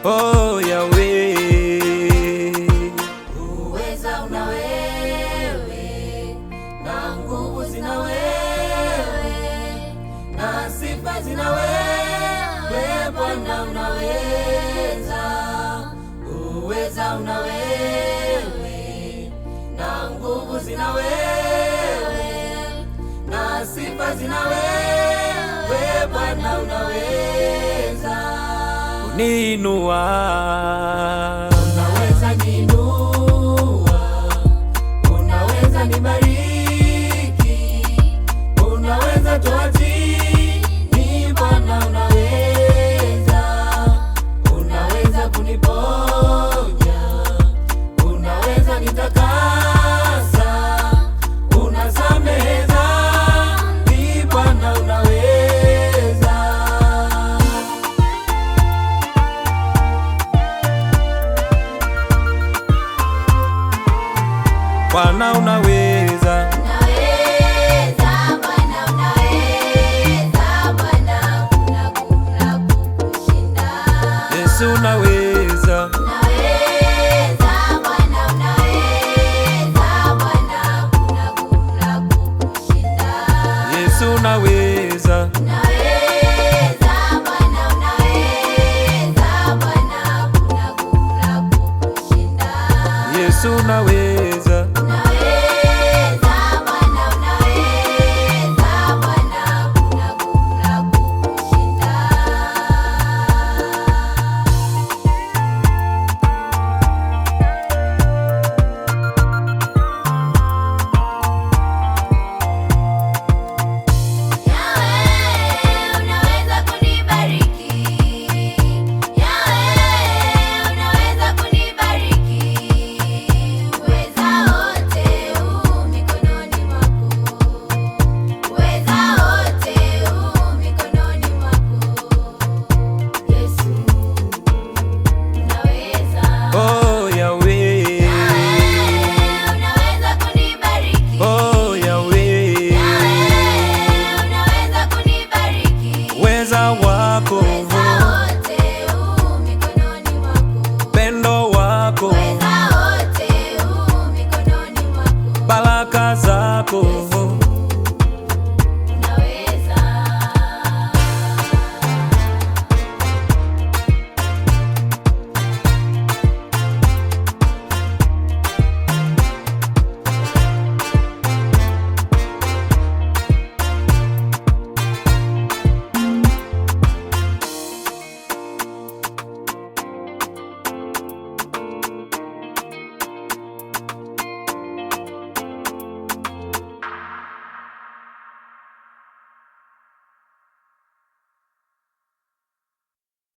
oh Yahweh. Uweza una wewe, na nguvu zina wewe, na sifa zina wewe Bwana, unaweza. Uweza una wewe, na nguvu zina wewe, na sifa zina wewe Bwana, unaweza. Uniinua, unaweza niinua, unaweza nibariki, unaweza toa chini Bwana, unaweza. Unaweza kuniponya, unaweza nitakasa, unasamehe dhambi Bwana, unaweza. Bwana unaweza, unaweza Bwana, unaweza Bwana, kuna kukushinda. Yesu unaweza, unaweza Bwana, unaweza Bwana, kuna kukushinda. Yesu unaweza.